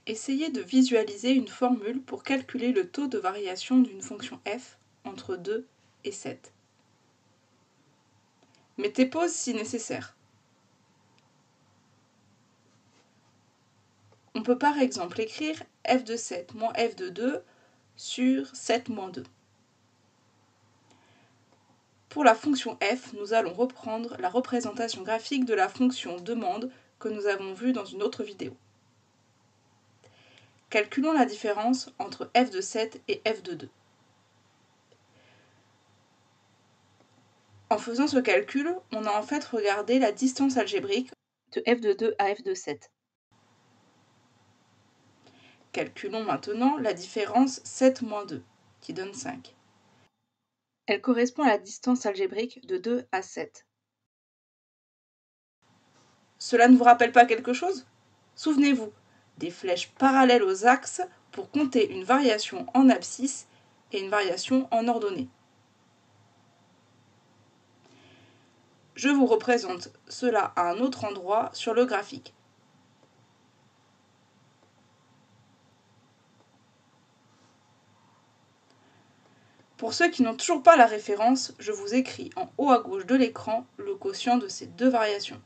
Essayez de visualiser une formule pour calculer le taux de variation d'une fonction f entre 2 et 7. Mettez pause si nécessaire. On peut par exemple écrire f de 7 moins f de 2 sur 7 moins 2. Pour la fonction f, nous allons reprendre la représentation graphique de la fonction demande que nous avons vue dans une autre vidéo. Calculons la différence entre f de 7 et f de 2. En faisant ce calcul, on a en fait regardé la distance algébrique de f de 2 à f de 7. Calculons maintenant la différence 7 moins 2, qui donne 5. Elle correspond à la distance algébrique de 2 à 7. Cela ne vous rappelle pas quelque chose? Souvenez-vous, des flèches parallèles aux axes pour compter une variation en abscisse et une variation en ordonnée. Je vous représente cela à un autre endroit sur le graphique. Pour ceux qui n'ont toujours pas la référence, je vous écris en haut à gauche de l'écran le quotient de ces deux variations.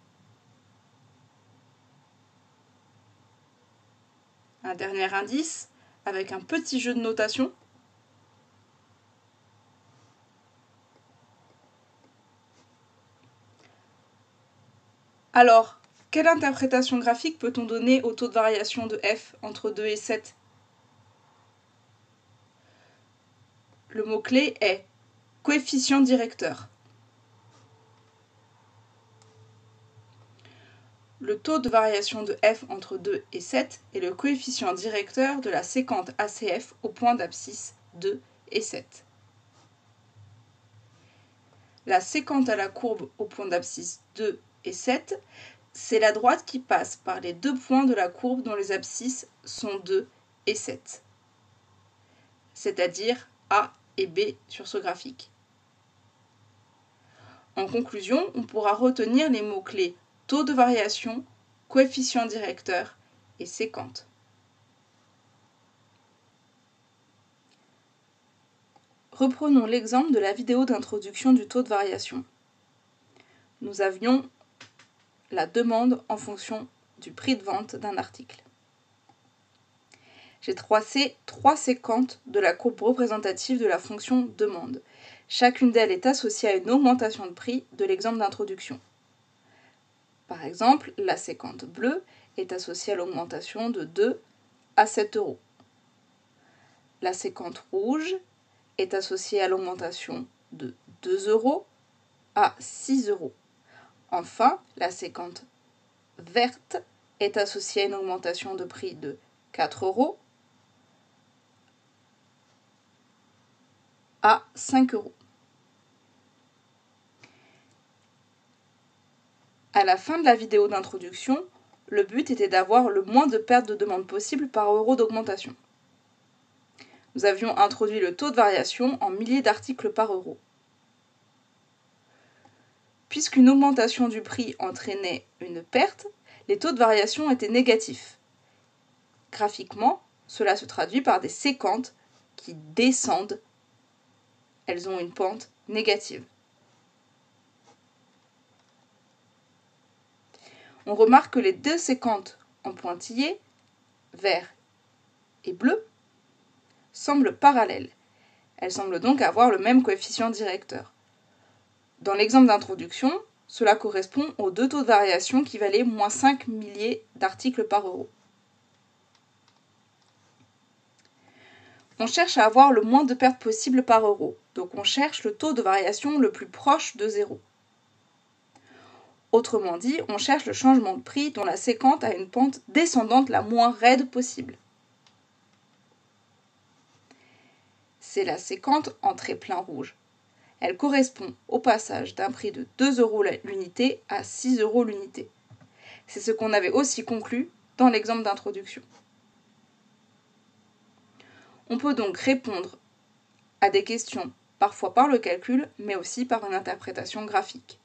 Un dernier indice avec un petit jeu de notation. Alors, quelle interprétation graphique peut-on donner au taux de variation de f entre 2 et 7? Le mot-clé est coefficient directeur. Le taux de variation de f entre 2 et 7 est le coefficient directeur de la séquente ACF au point d'abscisse 2 et 7. La séquente à la courbe au point d'abscisse 2 et 7, c'est la droite qui passe par les deux points de la courbe dont les abscisses sont 2 et 7, c'est-à-dire A et B sur ce graphique. En conclusion, on pourra retenir les mots-clés taux de variation, coefficient directeur et séquente. Reprenons l'exemple de la vidéo d'introduction du taux de variation. Nous avions la demande en fonction du prix de vente d'un article. J'ai tracé trois séquentes de la courbe représentative de la fonction demande. Chacune d'elles est associée à une augmentation de prix de l'exemple d'introduction. Par exemple, la séquente bleue est associée à l'augmentation de 2 à 7 euros. La séquente rouge est associée à l'augmentation de 2 euros à 6 euros. Enfin, la séquente verte est associée à une augmentation de prix de 4 euros à 5 euros. À la fin de la vidéo d'introduction, le but était d'avoir le moins de pertes de demande possible par euro d'augmentation. Nous avions introduit le taux de variation en milliers d'articles par euro. Puisqu'une augmentation du prix entraînait une perte, les taux de variation étaient négatifs. Graphiquement, cela se traduit par des séquentes qui descendent. Elles ont une pente négative. On remarque que les deux séquentes en pointillés, vert et bleu, semblent parallèles. Elles semblent donc avoir le même coefficient directeur. Dans l'exemple d'introduction, cela correspond aux deux taux de variation qui valaient moins 5 milliers d'articles par euro. On cherche à avoir le moins de pertes possible par euro, donc on cherche le taux de variation le plus proche de 0. Autrement dit, on cherche le changement de prix dont la séquente a une pente descendante la moins raide possible. C'est la séquente en trait plein rouge. Elle correspond au passage d'un prix de 2 euros l'unité à 6 euros l'unité. C'est ce qu'on avait aussi conclu dans l'exemple d'introduction. On peut donc répondre à des questions parfois par le calcul, mais aussi par une interprétation graphique.